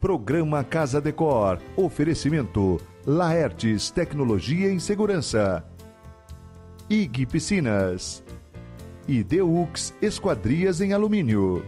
Programa Casa Decor. Oferecimento Laertes Tecnologia em Segurança. IG Piscinas. E Deux Esquadrias em Alumínio.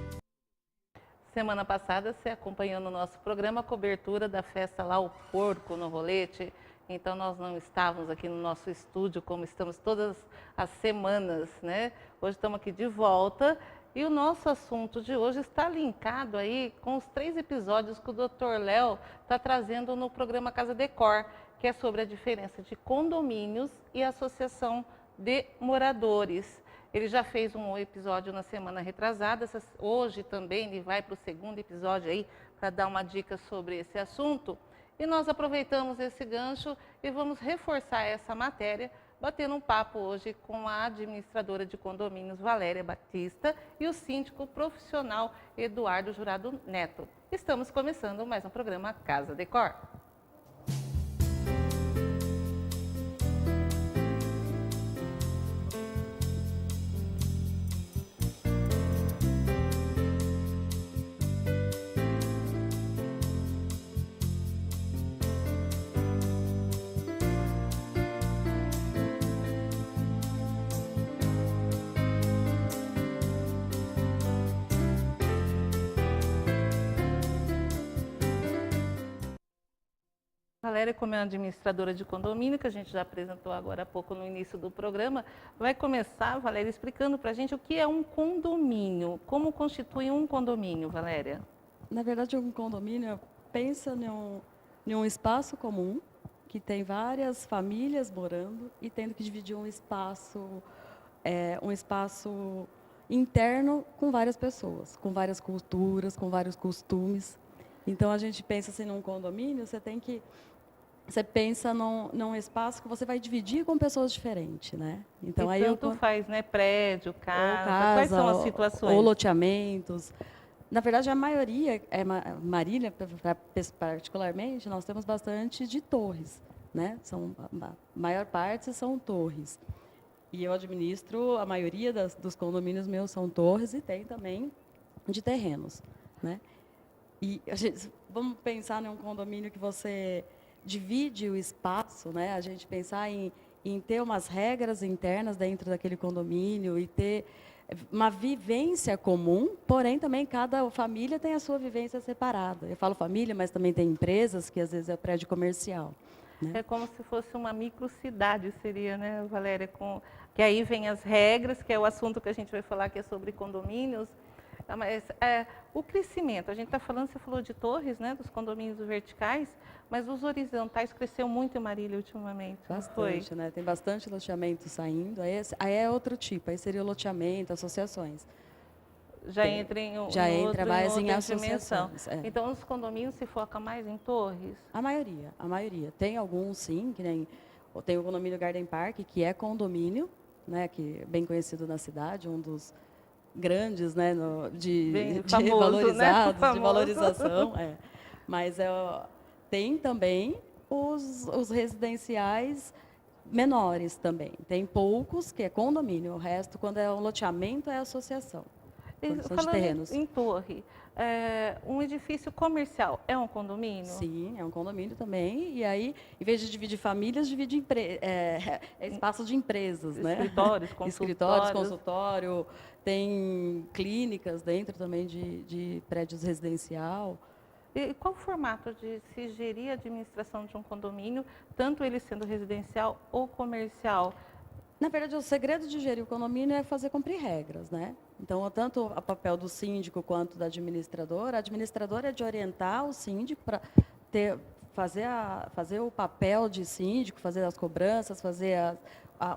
Semana passada você acompanhou no nosso programa a cobertura da festa lá, o Porco no Rolete. Então nós não estávamos aqui no nosso estúdio como estamos todas as semanas, né? Hoje estamos aqui de volta. E o nosso assunto de hoje está linkado aí com os 3 episódios que o Dr. Léo está trazendo no programa Casa Decor, que é sobre a diferença de condomínios e associação de moradores. Ele já fez um episódio na semana retrasada, hoje também ele vai para o 2º episódio aí para dar uma dica sobre esse assunto. E nós aproveitamos esse gancho e vamos reforçar essa matéria, batendo um papo hoje com a administradora de condomínios, Valéria Batista, e o síndico profissional, Eduardo Jurado Neto. Estamos começando mais um programa Casa Decor. Valéria, como é administradora de condomínio, que a gente já apresentou agora há pouco no início do programa, vai começar, Valéria, explicando para a gente o que é um condomínio. Como constitui um condomínio, Valéria? Na verdade, um condomínio pensa em um espaço comum, que tem várias famílias morando e tendo que dividir um espaço interno com várias pessoas, com várias culturas, com vários costumes. Então, a gente pensa assim, num condomínio, você pensa num espaço que você vai dividir com pessoas diferentes, né? Então, aí tanto faz, né? Prédio, casa, quais são as situações? Ou loteamentos. Na verdade, a maioria, Marília, particularmente, nós temos bastante de torres, né? A maior parte são torres. E eu administro, a maioria dos condomínios meus são torres e tem também de terrenos, né? E vamos pensar em um condomínio que você divide o espaço, né? A gente pensar em ter umas regras internas dentro daquele condomínio e ter uma vivência comum, porém também cada família tem a sua vivência separada. Eu falo família, mas também tem empresas que às vezes é prédio comercial, né? É como se fosse uma microcidade, seria, né, Valéria? Que aí vem as regras, que é o assunto que a gente vai falar, que é sobre condomínios. Mas o crescimento, a gente está falando, você falou de torres, né, dos condomínios verticais, mas os horizontais cresceu muito em Marília ultimamente. Bastante, né? Tem bastante loteamento saindo. Aí é outro tipo, aí seria o loteamento, associações. Já entra mais em associações. Então, os condomínios se focam mais em torres? A maioria. Tem alguns, sim, que nem tem o condomínio Garden Park, que é condomínio, né, que é bem conhecido na cidade, um dos grandes, né, famoso, valorizados, né? de valorização. Mas tem também os residenciais menores também. Tem poucos que é condomínio, o resto, quando é um loteamento, é associação. Falando de terrenos. Em torre, um edifício comercial é um condomínio? Sim, é um condomínio também. E aí, em vez de dividir famílias, divide espaço de empresas, né? Escritórios, consultório. Tem clínicas dentro também de prédios residencial. E qual o formato de se gerir a administração de um condomínio, tanto ele sendo residencial ou comercial? Na verdade, o segredo de gerir o condomínio é fazer cumprir regras, né? Então, tanto o papel do síndico quanto da administradora. A administradora é de orientar o síndico para fazer o papel de síndico, fazer as cobranças, fazer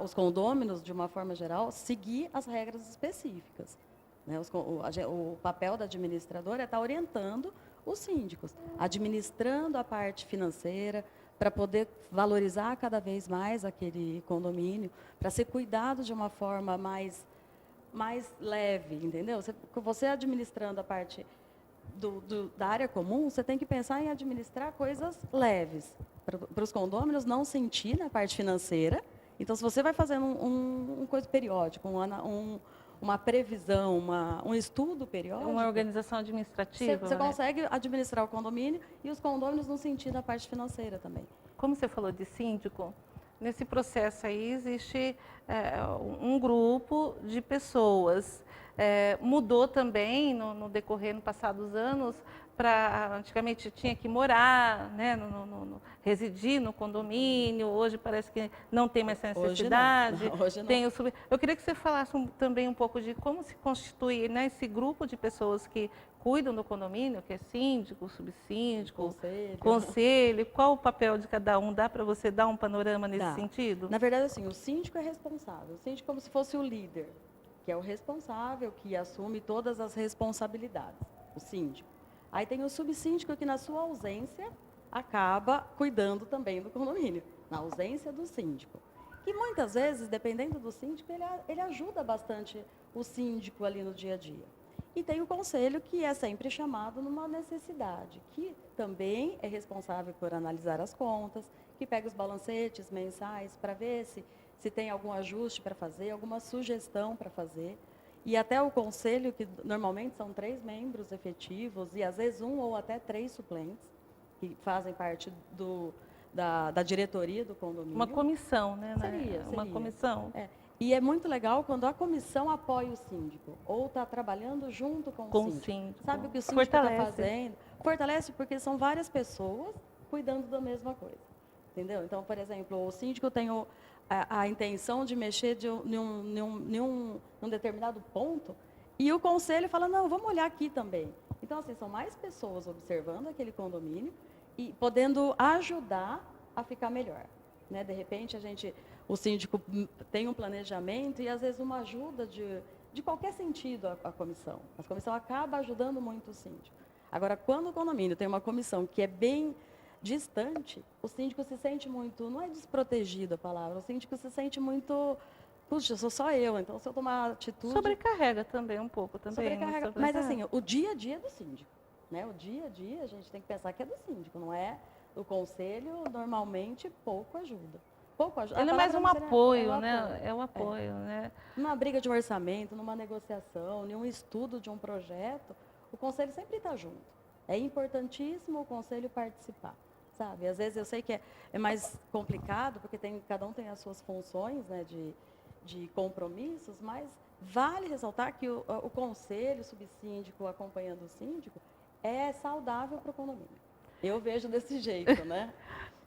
os condôminos, de uma forma geral, seguir as regras específicas, né? O papel da administradora é estar orientando os síndicos, administrando a parte financeira, para poder valorizar cada vez mais aquele condomínio, para ser cuidado de uma forma mais leve, entendeu? Você administrando a parte da área comum, você tem que pensar em administrar coisas leves, para os condôminos não sentir na parte financeira. Então, se você vai fazendo um coisa periódico, uma previsão, um estudo periódico. Uma organização administrativa. Você consegue administrar o condomínio e os condôminos no sentido da parte financeira também. Como você falou de síndico, nesse processo aí existe um grupo de pessoas. Mudou também no decorrer, no passar dos anos, antigamente tinha que morar, né, residir no condomínio, hoje parece que não tem mais essa necessidade. Hoje não. Eu queria que você falasse também um pouco de como se constitui, né, esse grupo de pessoas que cuidam do condomínio, que é síndico, subsíndico, conselho, qual o papel de cada um? Dá para você dar um panorama nesse sentido? Na verdade, assim, o síndico é responsável, o síndico é como se fosse o líder, que é o responsável, que assume todas as responsabilidades, o síndico. Aí tem o subsíndico que, na sua ausência, acaba cuidando também do condomínio, na ausência do síndico. Que muitas vezes, dependendo do síndico, ele ajuda bastante o síndico ali no dia a dia. E tem o conselho, que é sempre chamado numa necessidade, que também é responsável por analisar as contas, que pega os balancetes mensais para ver se tem algum ajuste para fazer, alguma sugestão para fazer. E até o conselho, que normalmente são 3 membros efetivos, e às vezes 1 ou até 3 suplentes, que fazem parte da diretoria do condomínio. Uma comissão, né? Seria. Uma comissão. E é muito legal quando a comissão apoia o síndico, ou está trabalhando junto com o síndico. Sabe o que o síndico está fazendo? Fortalece, porque são várias pessoas cuidando da mesma coisa. Entendeu? Então, por exemplo, o síndico tem a intenção de mexer num determinado ponto, e o conselho fala, não, vamos olhar aqui também. Então, assim, são mais pessoas observando aquele condomínio e podendo ajudar a ficar melhor. Né? De repente, o síndico tem um planejamento e, às vezes, uma ajuda de qualquer sentido a comissão. A comissão acaba ajudando muito o síndico. Agora, quando o condomínio tem uma comissão que é bem distante, o síndico se sente muito, não é desprotegido a palavra, o síndico se sente muito, puxa, sou só eu, então se eu tomar atitude... Sobrecarrega também um pouco. Sobrecarrega. Mas assim, o dia a dia é do síndico. Né? O dia a dia a gente tem que pensar que é do síndico, não é? O conselho normalmente pouco ajuda. Ele é mais um apoio, né? É um apoio, né? Numa briga de orçamento, numa negociação, em um estudo de um projeto, o conselho sempre está junto. É importantíssimo o conselho participar. Sabe? Às vezes eu sei que é mais complicado, porque cada um tem as suas funções, né, de compromissos, mas vale ressaltar que o conselho, o subsíndico, acompanhando o síndico, é saudável para o condomínio. Eu vejo desse jeito, né?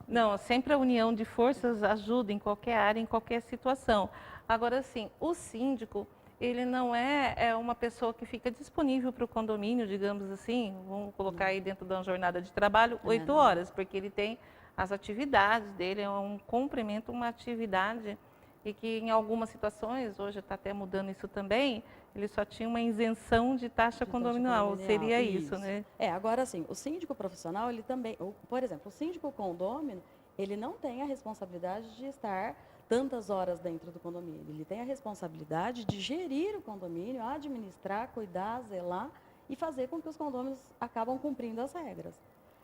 Não, sempre a união de forças ajuda em qualquer área, em qualquer situação. Agora, sim, o síndico, ele não é uma pessoa que fica disponível para o condomínio, digamos assim, vamos colocar aí dentro de uma jornada de trabalho, 8 horas, porque ele tem as atividades dele, é um cumprimento, uma atividade, e que em algumas situações, hoje está até mudando isso também, ele só tinha uma isenção de taxa condominial, seria isso, né? Agora sim, o síndico profissional, ele também, por exemplo, o síndico condômino, ele não tem a responsabilidade de estar tantas horas dentro do condomínio. Ele tem a responsabilidade de gerir o condomínio, administrar, cuidar, zelar e fazer com que os condôminos acabam cumprindo as regras.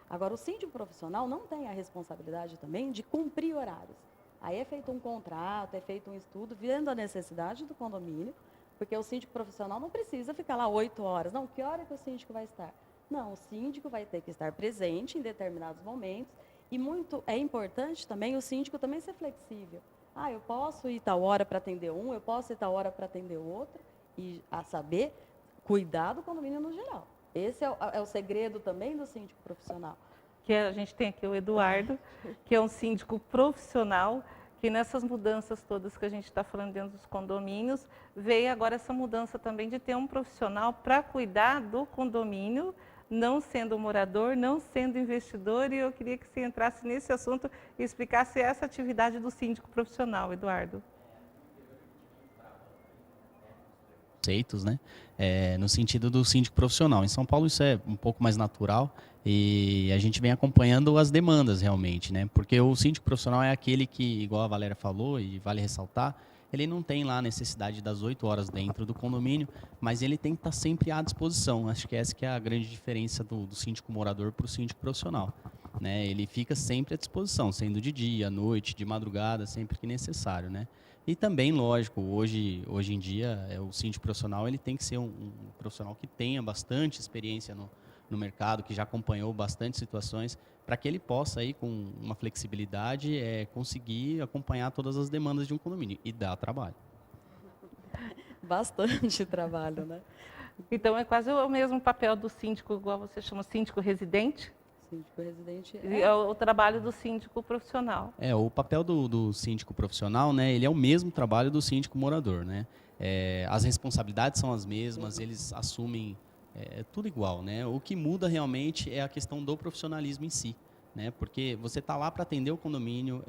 Agora, o síndico profissional não tem a responsabilidade também de cumprir horários. Aí é feito um contrato, é feito um estudo, vendo a necessidade do condomínio, porque o síndico profissional não precisa ficar lá 8 horas. Não, que hora que o síndico vai estar? Não, o síndico vai ter que estar presente em determinados momentos. E é importante também o síndico também ser flexível. Eu posso ir tal hora para atender um, eu posso ir tal hora para atender o outro, e a saber cuidar do condomínio no geral. Esse é o segredo também do síndico profissional. Que a gente tem aqui o Eduardo, que é um síndico profissional, que nessas mudanças todas que a gente está falando dentro dos condomínios, veio agora essa mudança também de ter um profissional para cuidar do condomínio, não sendo morador, não sendo investidor, e eu queria que você entrasse nesse assunto e explicasse essa atividade do síndico profissional, Eduardo. Conceitos, né? No sentido do síndico profissional. Em São Paulo isso é um pouco mais natural e a gente vem acompanhando as demandas realmente, né? Porque o síndico profissional é aquele que, igual a Valéria falou e vale ressaltar, ele não tem lá a necessidade das 8 horas dentro do condomínio, mas ele tem que estar sempre à disposição. Acho que essa que é a grande diferença do síndico morador para o síndico profissional. né? Ele fica sempre à disposição, sendo de dia, à noite, de madrugada, sempre que necessário, né? E também, lógico, hoje em dia, o síndico profissional ele tem que ser um profissional que tenha bastante experiência no mercado, que já acompanhou bastante situações, para que ele possa, aí, com uma flexibilidade, conseguir acompanhar todas as demandas de um condomínio e dar trabalho. Bastante trabalho, né? Então, é quase o mesmo papel do síndico, igual você chama síndico residente, Síndico residente e é o trabalho do síndico profissional. O papel do síndico profissional, né, ele é o mesmo trabalho do síndico morador, né? As responsabilidades são as mesmas, eles assumem tudo igual, né? O que muda realmente é a questão do profissionalismo em si, né? Porque você está lá para atender o condomínio,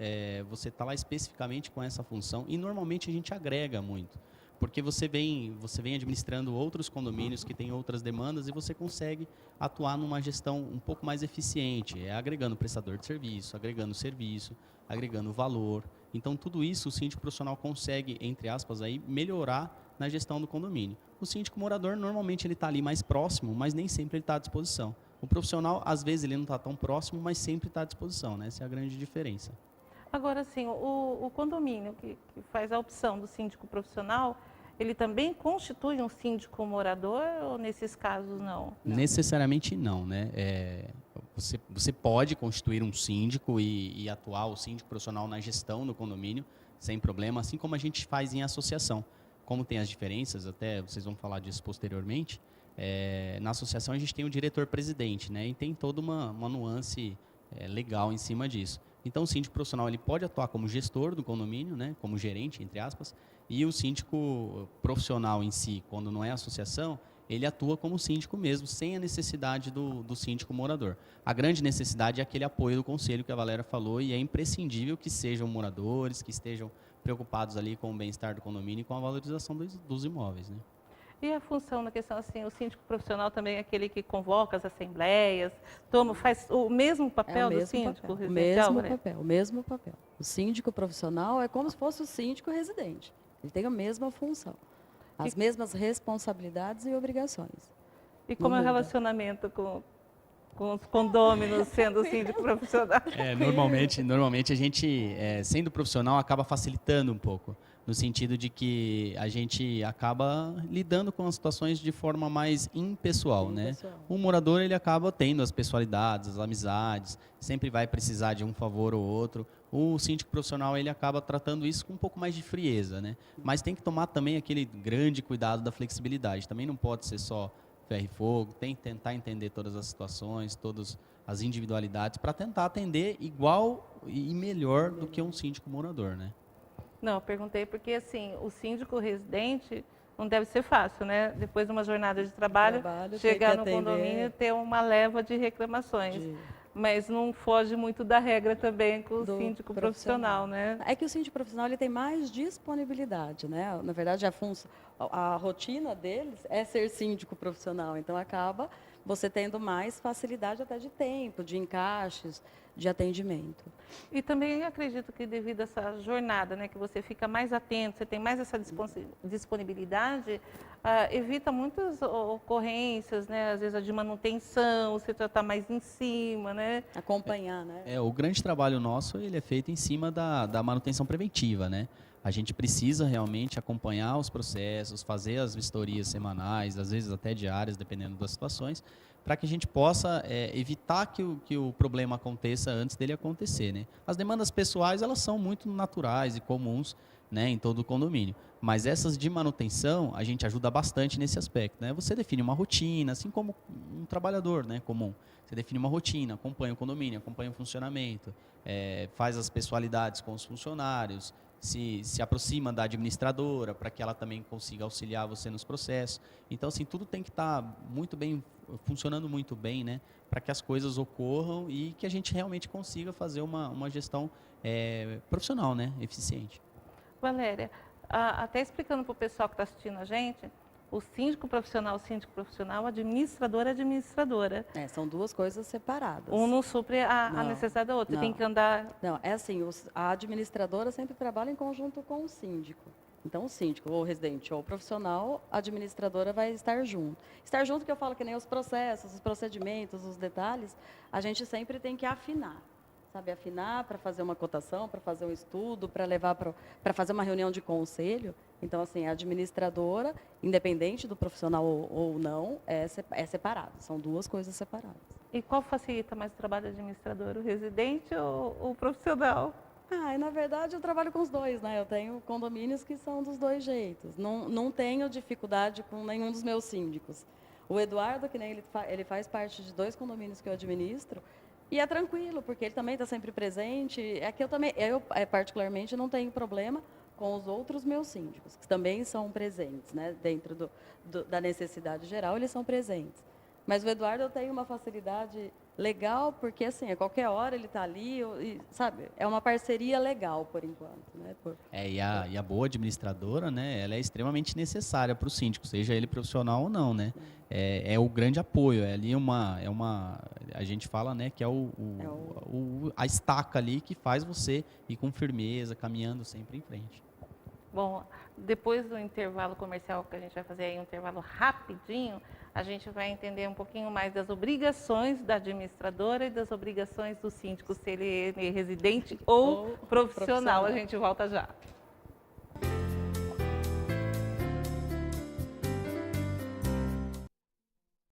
você está lá especificamente com essa função e normalmente a gente agrega muito. Porque você vem administrando outros condomínios que têm outras demandas e você consegue atuar numa gestão um pouco mais eficiente, agregando prestador de serviço, agregando serviço, agregando valor. Então, tudo isso o síndico profissional consegue, entre aspas, aí, melhorar na gestão do condomínio. O síndico morador, normalmente, ele está ali mais próximo, mas nem sempre ele está à disposição. O profissional, às vezes, ele não está tão próximo, mas sempre está à disposição, né? Essa é a grande diferença. Agora, sim, o condomínio que faz a opção do síndico profissional, ele também constitui um síndico morador ou nesses casos não? Necessariamente não, né? Você pode constituir um síndico e atuar o síndico profissional na gestão do condomínio, sem problema, assim como a gente faz em associação. Como tem as diferenças, até vocês vão falar disso posteriormente, na associação a gente tem o diretor-presidente, né? E tem toda uma nuance legal em cima disso. Então, o síndico profissional ele pode atuar como gestor do condomínio, né? Como gerente, entre aspas, e o síndico profissional em si, quando não é associação, ele atua como síndico mesmo, sem a necessidade do síndico morador. A grande necessidade é aquele apoio do conselho que a Valéria falou, e é imprescindível que sejam moradores, que estejam preocupados ali com o bem-estar do condomínio e com a valorização dos imóveis, né? E a função na questão, assim, o síndico profissional também é aquele que convoca as assembleias, faz o mesmo papel do síndico residencial? O mesmo papel. O síndico profissional é como se fosse o síndico residente. Ele tem a mesma função, as mesmas responsabilidades e obrigações. E como é o relacionamento com os condôminos sendo síndico profissional? Normalmente a gente, sendo profissional, acaba facilitando um pouco, no sentido de que a gente acaba lidando com as situações de forma mais impessoal, né? O morador ele acaba tendo as pessoalidades, as amizades, sempre vai precisar de um favor ou outro. O síndico profissional ele acaba tratando isso com um pouco mais de frieza, né? Mas tem que tomar também aquele grande cuidado da flexibilidade. Também não pode ser só ferro e fogo, tem que tentar entender todas as situações, todas as individualidades, para tentar atender igual e melhor do que um síndico morador, né? Não, eu perguntei porque, assim, o síndico residente não deve ser fácil, né? Depois de uma jornada de trabalho chegar no condomínio e ter uma leva de reclamações. Mas não foge muito da regra também com o síndico profissional, né? É que o síndico profissional ele tem mais disponibilidade, né? Na verdade, a rotina deles é ser síndico profissional, então acaba você tendo mais facilidade até de tempo, de encaixes, de atendimento. E também acredito que devido a essa jornada, né, que você fica mais atento, você tem mais essa disponibilidade, evita muitas ocorrências, né, às vezes a de manutenção, você está mais em cima, né? Acompanhar, né? O grande trabalho nosso ele é feito em cima da manutenção preventiva, né? A gente precisa realmente acompanhar os processos, fazer as vistorias semanais, às vezes até diárias, dependendo das situações, para que a gente possa evitar que o problema aconteça antes dele acontecer, né? As demandas pessoais elas são muito naturais e comuns, né, em todo o condomínio, mas essas de manutenção a gente ajuda bastante nesse aspecto, né? Você define uma rotina, assim como um trabalhador, né, comum. Você define uma rotina, acompanha o condomínio, acompanha o funcionamento, faz as pessoalidades com os funcionários, se aproxima da administradora para que ela também consiga auxiliar você nos processos. Então, assim, tudo tem que estar muito bem, funcionando muito bem, né, para que as coisas ocorram e que a gente realmente consiga fazer uma gestão profissional, né, eficiente. Valéria, até explicando para o pessoal que está assistindo a gente, o síndico profissional, a administradora, administradora. São duas coisas separadas. Um não supre a necessidade da outra, tem que andar... Não, é assim, a administradora sempre trabalha em conjunto com o síndico. Então, o síndico, ou o residente, ou o profissional, a administradora vai estar junto. Estar junto, que eu falo que nem os processos, os procedimentos, os detalhes, a gente sempre tem que afinar. Sabe, afinar para fazer uma cotação, para fazer um estudo, para levar para fazer uma reunião de conselho. Então, assim, a administradora, independente do profissional ou não, é separado. São duas coisas separadas. E qual facilita mais o trabalho do administrador, o residente ou o profissional? E, na verdade, eu trabalho com os dois, né? Eu tenho condomínios que são dos dois jeitos. Não tenho dificuldade com nenhum dos meus síndicos. O Eduardo, que nem ele faz parte de 2 condomínios que eu administro, e é tranquilo, porque ele também está sempre presente. É que eu particularmente não tenho problema com os outros meus síndicos, que também são presentes, né? Dentro da necessidade geral, eles são presentes. Mas o Eduardo, eu tenho uma facilidade legal, porque assim, a qualquer hora ele está ali, sabe? É uma parceria legal, por enquanto, né? E a boa administradora, né? Ela é extremamente necessária para o síndico, seja ele profissional ou não, né? É o grande apoio, a gente fala, né, que é a estaca ali que faz você ir com firmeza, caminhando sempre em frente. Bom, depois do intervalo comercial, que a gente vai fazer aí um intervalo rapidinho, a gente vai entender um pouquinho mais das obrigações da administradora e das obrigações do síndico, se ele é residente ou profissional. A gente volta já.